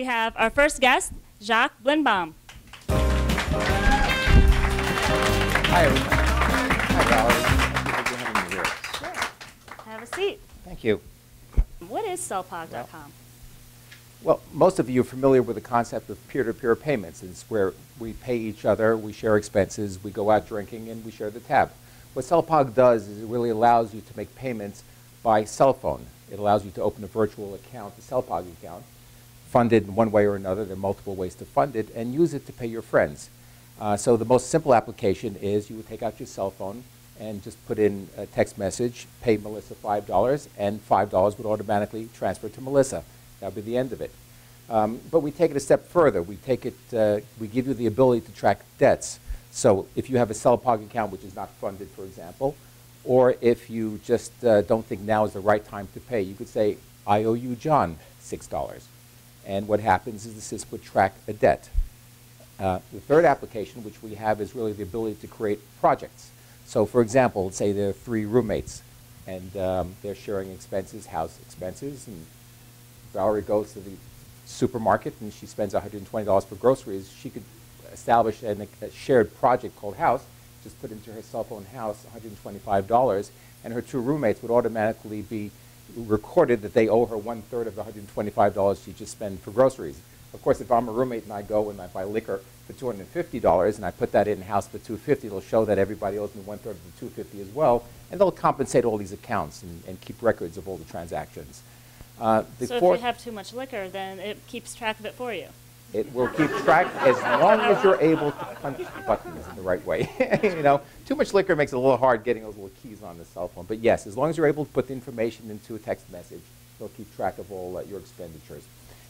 we have our first guest, Jacques Blinbaum. Hi, everyone. Hi, Valerie. Thank you for having me here. Sure. Have a seat. Thank you. What is sellpog.com? Well, most of you are familiar with the concept of peer-to-peer payments. It's where we pay each other, we share expenses, we go out drinking, and we share the tab. What sellpog does is it really allows you to make payments by cell phone. It allows you to open a virtual account, a sellpog account, fund it in one way or another. There are multiple ways to fund it, and use it to pay your friends. So the most simple application is you would take out your cell phone and just put in a text message, pay Melissa $5, and $5 would automatically transfer to Melissa. That would be the end of it. But we take it a step further. We give you the ability to track debts. So if you have a sellpog account which is not funded, for example, or if you just don't think now is the right time to pay, you could say, I owe you, John, $6. And what happens is the system would track a debt. The third application, which we have, is really the ability to create projects. So for example, let's say there are 3 roommates, and they're sharing expenses, house expenses, and Valerie goes to the supermarket and she spends $120 for groceries. She could establish a shared project called House, just put into her cell phone House $125, and her 2 roommates would automatically be recorded that they owe her 1/3 of the $125 she just spent for groceries. Of course, if I'm a roommate and I go and I buy liquor for $250 and I put that in House for $250, it'll show that everybody owes me 1/3 of the $250 as well, and they'll compensate all these accounts and keep records of all the transactions. So if you have too much liquor, then it keeps track of it for you. It will keep track as long as you're able to punch the buttons in the right way. You know, too much liquor makes it a little hard getting those little keys on the cell phone. But yes, as long as you're able to put the information into a text message, it'll keep track of all your expenditures.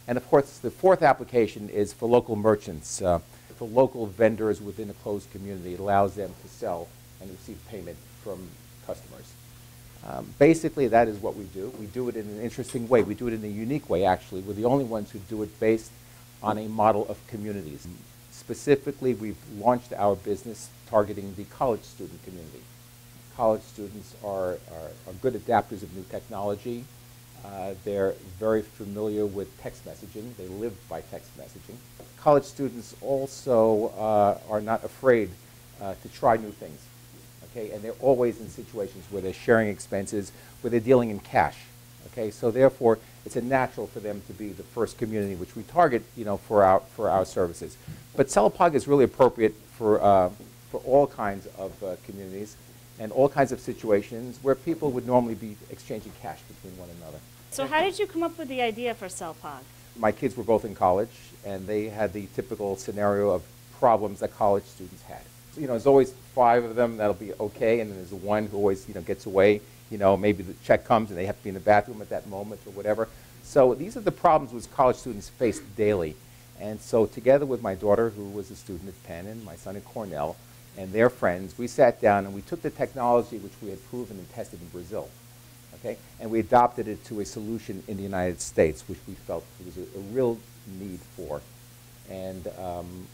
And of course, the fourth application is for local merchants, for local vendors within a closed community. It allows them to sell and receive payment from customers. Basically, that is what we do. We do it in an interesting way. We do it in a unique way, actually. We're the only ones who do it based on a model of communities. Specifically, we've launched our business targeting the college student community. College students are good adapters of new technology. They're very familiar with text messaging. They live by text messaging. College students also are not afraid to try new things. Okay? And they're always in situations where they're sharing expenses, where they're dealing in cash. Okay? So therefore, it's a natural for them to be the first community which we target, you know, for our services. But sellpog is really appropriate for all kinds of communities and all kinds of situations where people would normally be exchanging cash between one another. So how did you come up with the idea for sellpog? My kids were both in college, and they had the typical scenario of problems that college students had. So, you know, there's always 5 of them that'll be okay, and then there's one who always, you know, gets away. You know, maybe the check comes and they have to be in the bathroom at that moment or whatever. So these are the problems which college students face daily. And so together with my daughter, who was a student at Penn, and my son at Cornell, and their friends, we sat down and we took the technology which we had proven and tested in Brazil, okay, and we adopted it to a solution in the United States, which we felt there was a real need for. And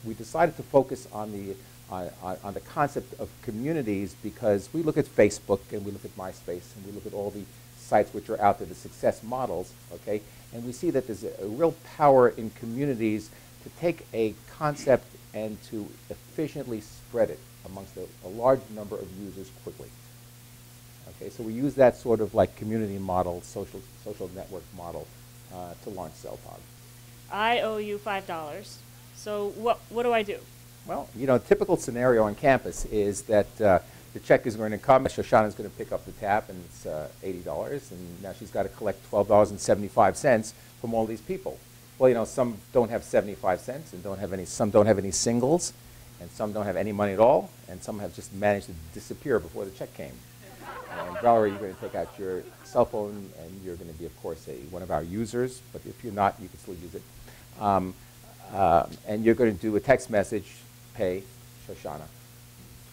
we decided to focus on the concept of communities because we look at Facebook and we look at MySpace and we look at all the sites which are out there, the success models, okay, and we see that there's a real power in communities to take a concept and to efficiently spread it amongst a large number of users quickly. Okay, so we use that sort of like community model, social network model to launch sellpog. I owe you $5. So what do I do? Well, you know, a typical scenario on campus is that the check is going to come, Shoshana's going to pick up the tab, and it's $80, and now she's got to collect $12.75 from all these people. Well, you know, some don't have 75 cents, and some don't have any singles, and some don't have any money at all, and some have just managed to disappear before the check came. And Valerie, you're going to take out your cell phone, and you're going to be, of course, one of our users, but if you're not, you can still use it. And you're going to do a text message, pay Shoshana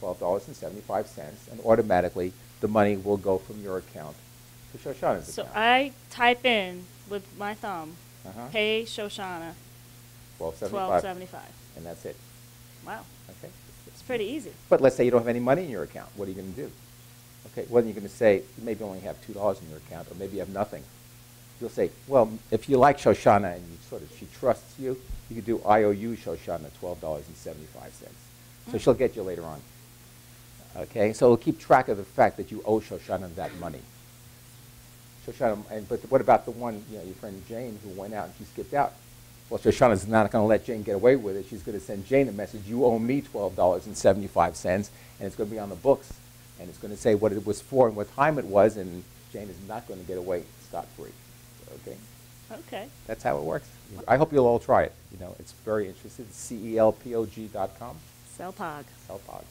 $12.75, and automatically the money will go from your account to Shoshana's account. So I type in with my thumb, pay Shoshana $12.75. And that's it. Wow. Okay. It's pretty easy. But let's say you don't have any money in your account. What are you going to do? Okay, well, you're going to say you maybe only have $2 in your account, or maybe you have nothing. you'll say, well, if you like Shoshana and she trusts you, you could do IOU Shoshana, $12.75. So she'll get you later on. Okay, so it'll keep track of the fact that you owe Shoshana that money. Shoshana, but what about the one, your friend Jane who went out and she skipped out? Well, Shoshana's not going to let Jane get away with it. She's going to send Jane a message, you owe me $12.75, and it's going to be on the books, and it's going to say what it was for and what time it was, and Jane is not going to get away scot-free. Okay? Okay. That's how it works. I hope you'll all try it. It's very interesting. CELPOG.com. Cellpog. Cellpog.